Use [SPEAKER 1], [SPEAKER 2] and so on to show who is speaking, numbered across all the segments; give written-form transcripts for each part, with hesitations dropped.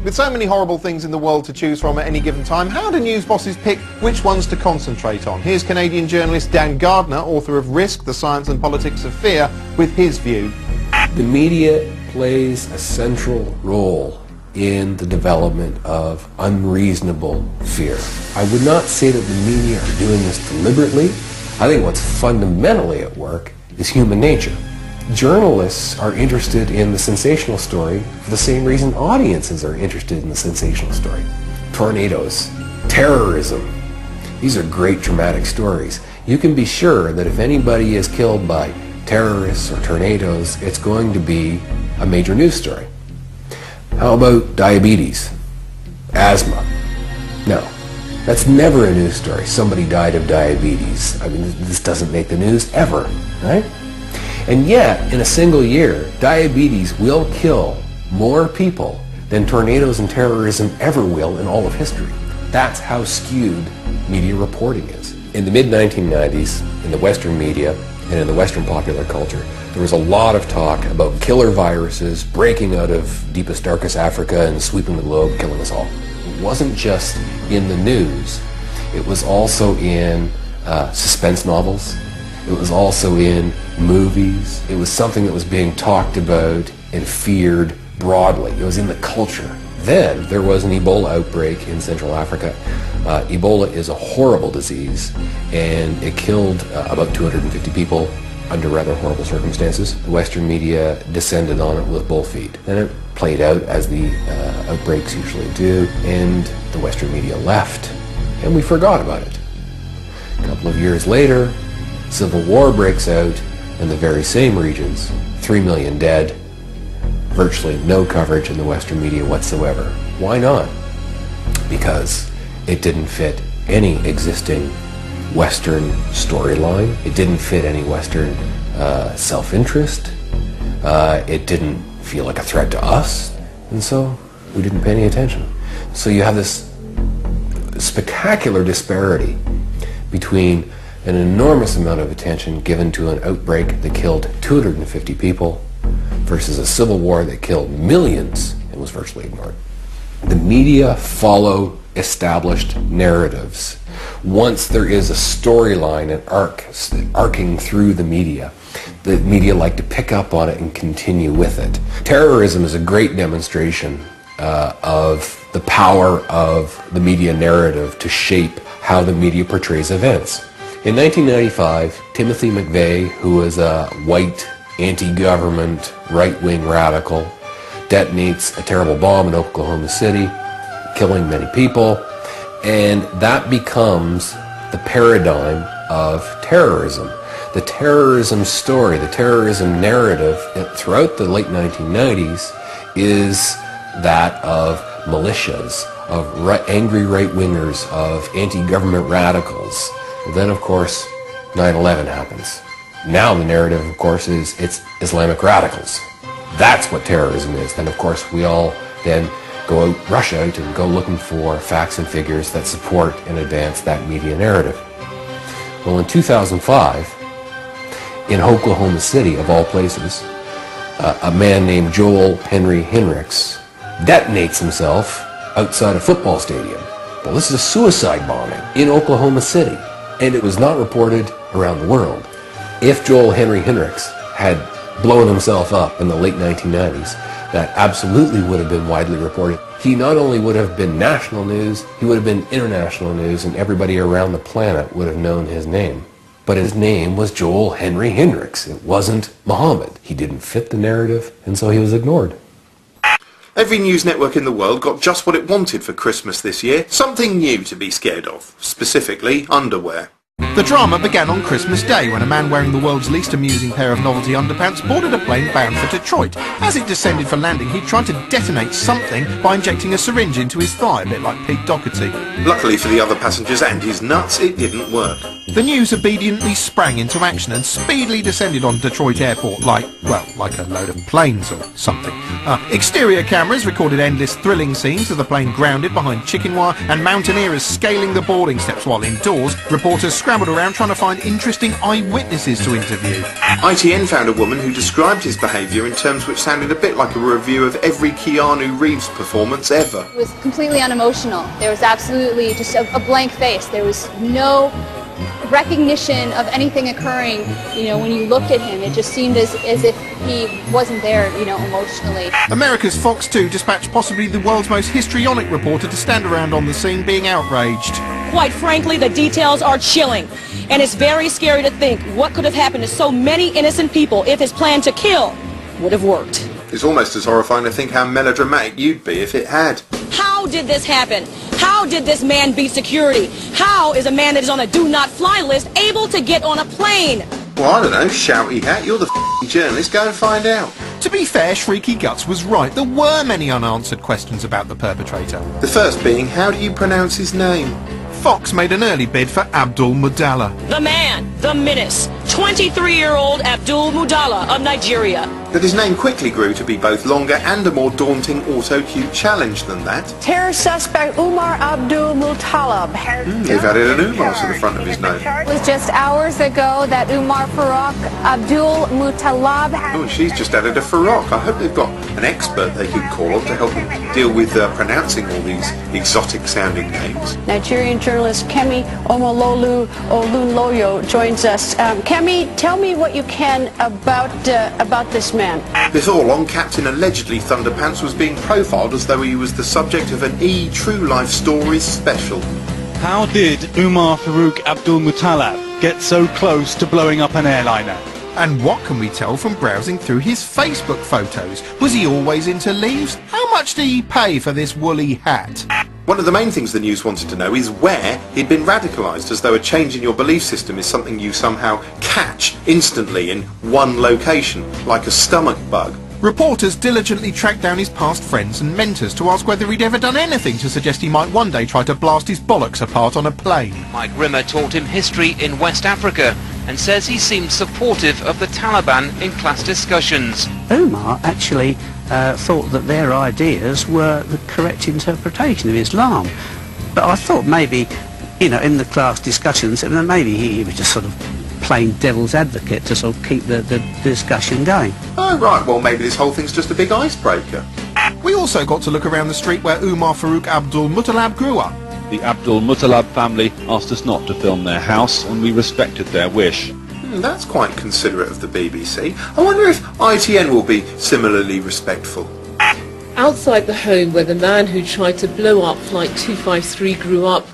[SPEAKER 1] With so many horrible things in the world to choose from at any given time, how do news bosses pick which ones to concentrate on? Here's Canadian journalist Dan Gardner, author of Risk, The Science and Politics of Fear, with his view.
[SPEAKER 2] The media plays a central role in the development of unreasonable fear. I would not say that the media are doing this deliberately. I think what's fundamentally at work is human nature. Journalists are interested in the sensational story for the same reason audiences are interested in the sensational story. Tornadoes, terrorism, these are great dramatic stories. You can be sure that if anybody is killed by terrorists or tornadoes, it's going to be a major news story. How about diabetes, asthma? No, that's never a news story. Somebody died of diabetes. I mean, this doesn't make the news ever, right? And yet, in a single year, diabetes will kill more people than tornadoes and terrorism ever will in all of history. That's how skewed media reporting is. In the mid-1990s, in the Western media and in the Western popular culture, there was a lot of talk about killer viruses breaking out of deepest, darkest Africa and sweeping the globe, killing us all. It wasn't just in the news. It was also in suspense novels. It was also in movies. It was something that was being talked about and feared broadly. It was in the culture. Then there was an Ebola outbreak in Central Africa. Ebola is a horrible disease, and it killed about 250 people under rather horrible circumstances. The Western media descended on it with both feet. Then it played out as the outbreaks usually do, and the Western media left, and we forgot about it. A couple of years later, civil war breaks out in the very same regions, 3 million dead, virtually no coverage in the Western media whatsoever. Why not? Because it didn't fit any existing Western storyline. It didn't fit any Western self-interest. It didn't feel like a threat to us, and so we didn't pay any attention. So you have this spectacular disparity between an enormous amount of attention given to an outbreak that killed 250 people versus a civil war that killed millions and was virtually ignored. The media follow established narratives. Once there is a storyline, an arc, arcing through the media like to pick up on it and continue with it. Terrorism is a great demonstration of the power of the media narrative to shape how the media portrays events. In 1995, Timothy McVeigh, who was a white, anti-government, right-wing radical, detonates a terrible bomb in Oklahoma City, killing many people, and that becomes the paradigm of terrorism. The terrorism story, the terrorism narrative throughout the late 1990s is that of militias, of angry right-wingers, of anti-government radicals. Then, of course, 9/11 happens. Now the narrative, of course, is it's Islamic radicals. That's what terrorism is. And, of course, we all then go out, rush out, and go looking for facts and figures that support and advance that media narrative. Well, in 2005, in Oklahoma City, of all places, a man named Joel Henry Hinrichs detonates himself outside a football stadium. Well, this is a suicide bombing in Oklahoma City. And it was not reported around the world. If Joel Henry Hinrichs had blown himself up in the late 1990s, that absolutely would have been widely reported. He not only would have been national news, he would have been international news, and everybody around the planet would have known his name. But his name was Joel Henry Hinrichs. It wasn't Muhammad. He didn't fit the narrative, and so he was ignored.
[SPEAKER 1] Every news network in the world got just what it wanted for Christmas this year. Something new to be scared of. Specifically, underwear. The drama began on Christmas Day when a man wearing the world's least amusing pair of novelty underpants boarded a plane bound for Detroit. As it descended for landing, he tried to detonate something by injecting a syringe into his thigh, a bit like Pete Doherty. Luckily for the other passengers and his nuts, it didn't work. The news obediently sprang into action and speedily descended on Detroit Airport like a load of planes or something. Exterior cameras recorded endless thrilling scenes of the plane grounded behind chicken wire and mountaineers scaling the boarding steps, while indoors, reporters scrambled around trying to find interesting eyewitnesses to interview.
[SPEAKER 3] ITN found a woman who described his behaviour in terms which sounded a bit like a review of every Keanu Reeves performance ever.
[SPEAKER 4] It was completely unemotional. There was absolutely just a blank face. There was no recognition of anything occurring. When you looked at him, it just seemed as if he wasn't there, emotionally.
[SPEAKER 1] America's Fox 2 dispatched possibly the world's most histrionic reporter to stand around on the scene being outraged.
[SPEAKER 5] Quite frankly, the details are chilling, and it's very scary to think what could have happened to so many innocent people if his plan to kill would have worked.
[SPEAKER 3] It's almost as horrifying to think how melodramatic you'd be if it had.
[SPEAKER 5] How did this happen? How did this man beat security? How is a man that is on a do-not-fly list able to get on a plane?
[SPEAKER 3] Well, I don't know, shouty hat, you're the journalist, go and find out.
[SPEAKER 1] To be fair, Shrieky Guts was right. There were many unanswered questions about the perpetrator.
[SPEAKER 3] The first being, how do you pronounce his name?
[SPEAKER 1] Fox made an early bid for Abdul Mudallah.
[SPEAKER 5] The man, the menace, 23-year-old Abdul Mudallah of Nigeria.
[SPEAKER 3] But his name quickly grew to be both longer and a more daunting auto-cue challenge than that.
[SPEAKER 6] Terror suspect Umar Abdul Muttalib.
[SPEAKER 3] They've added an Umar to the front of his name.
[SPEAKER 6] It was just hours ago that Umar Farooq Abdul Muttalib had...
[SPEAKER 3] Oh, she's just added a Farooq. I hope they've got an expert they can call on to help them deal with pronouncing all these exotic-sounding names.
[SPEAKER 6] Nigerian journalist Kemi Omololu Olunloyo joins us. Kemi, tell me what you can about this man.
[SPEAKER 3] Before long, Captain allegedly Thunderpants was being profiled as though he was the subject of an True Life Stories special.
[SPEAKER 7] How did Umar Farooq Abdul Muttalib get so close to blowing up an airliner?
[SPEAKER 1] And what can we tell from browsing through his Facebook photos? Was he always into leaves? How much did he pay for this woolly hat?
[SPEAKER 3] One of the main things the news wanted to know is where he'd been radicalised, as though a change in your belief system is something you somehow catch instantly in one location, like a stomach bug.
[SPEAKER 1] Reporters diligently tracked down his past friends and mentors to ask whether he'd ever done anything to suggest he might one day try to blast his bollocks apart on a plane.
[SPEAKER 8] Mike Rimmer taught him history in West Africa and says he seemed supportive of the Taliban in class discussions.
[SPEAKER 9] Umar actually thought that their ideas were the correct interpretation of Islam. But I thought maybe, in the class discussions, maybe he was just sort of playing devil's advocate to sort of keep the discussion going.
[SPEAKER 3] Oh right, well maybe this whole thing's just a big icebreaker.
[SPEAKER 1] We also got to look around the street where Umar Farooq Abdul Muttalib grew up.
[SPEAKER 10] The Abdul Muttalib family asked us not to film their house, and we respected their wish.
[SPEAKER 3] That's quite considerate of the BBC. I wonder if ITN will be similarly respectful.
[SPEAKER 11] Outside the home where the man who tried to blow up Flight 253 grew up.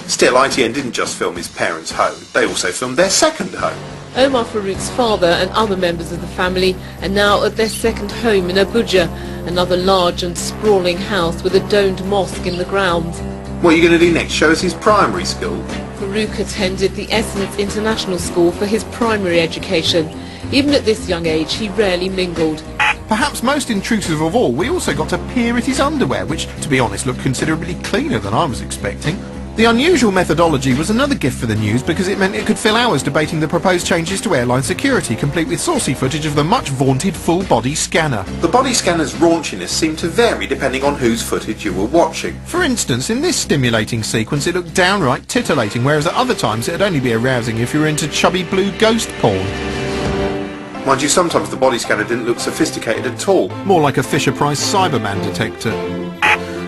[SPEAKER 3] Still, ITN didn't just film his parents' home, they also filmed their second home.
[SPEAKER 11] Omar Farooq's father and other members of the family are now at their second home in Abuja, another large and sprawling house with a domed mosque in the grounds.
[SPEAKER 3] What are you going to do next? Show us his primary school?
[SPEAKER 11] Farooq attended the Essence International School for his primary education. Even at this young age, he rarely mingled.
[SPEAKER 1] Perhaps most intrusive of all, we also got to peer at his underwear, which, to be honest, looked considerably cleaner than I was expecting. The unusual methodology was another gift for the news because it meant it could fill hours debating the proposed changes to airline security, complete with saucy footage of the much-vaunted full-body scanner.
[SPEAKER 3] The body scanner's raunchiness seemed to vary depending on whose footage you were watching.
[SPEAKER 1] For instance, in this stimulating sequence it looked downright titillating, whereas at other times it'd only be arousing if you were into chubby blue ghost porn.
[SPEAKER 3] Mind you, sometimes the body scanner didn't look sophisticated at all.
[SPEAKER 1] More like a Fisher-Price Cyberman detector.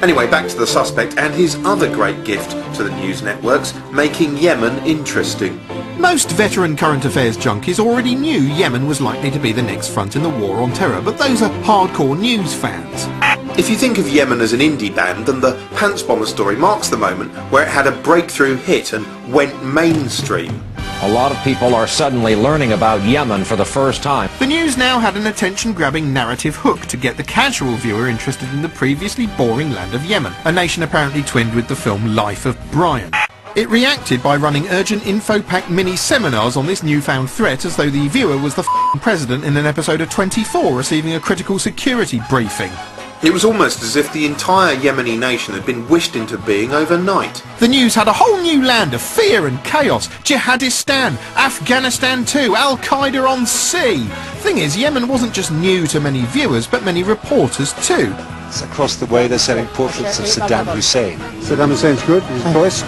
[SPEAKER 3] Anyway, back to the suspect and his other great gift to the news networks, making Yemen interesting.
[SPEAKER 1] Most veteran current affairs junkies already knew Yemen was likely to be the next front in the war on terror, but those are hardcore news fans.
[SPEAKER 3] If you think of Yemen as an indie band, then the Pants Bomber story marks the moment where it had a breakthrough hit and went mainstream.
[SPEAKER 12] A lot of people are suddenly learning about Yemen for the first time.
[SPEAKER 1] The news now had an attention-grabbing narrative hook to get the casual viewer interested in the previously boring land of Yemen, a nation apparently twinned with the film Life of Brian. It reacted by running urgent info-packed mini-seminars on this newfound threat as though the viewer was the president in an episode of 24 receiving a critical security briefing.
[SPEAKER 3] It was almost as if the entire Yemeni nation had been wished into being overnight.
[SPEAKER 1] The news had a whole new land of fear and chaos. Jihadistan, Afghanistan too, Al-Qaeda on sea. Thing is, Yemen wasn't just new to many viewers, but many reporters too.
[SPEAKER 13] It's across the way they're selling portraits of Saddam Hussein.
[SPEAKER 14] Saddam Hussein's good, he's poised.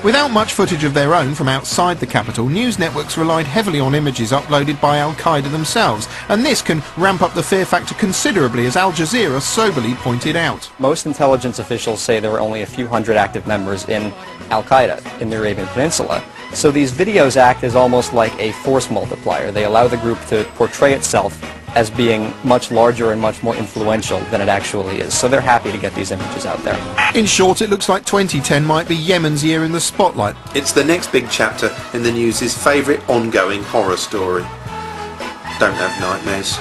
[SPEAKER 1] Without much footage of their own from outside the capital, news networks relied heavily on images uploaded by Al-Qaeda themselves, and this can ramp up the fear factor considerably, as Al Jazeera soberly pointed out.
[SPEAKER 15] Most intelligence officials say there were only a few hundred active members in Al-Qaeda in the Arabian Peninsula. So these videos act as almost like a force multiplier. They allow the group to portray itself as being much larger and much more influential than it actually is. So they're happy to get these images out there.
[SPEAKER 1] In short, it looks like 2010 might be Yemen's year in the spotlight.
[SPEAKER 3] It's the next big chapter in the news' favourite ongoing horror story. Don't have nightmares.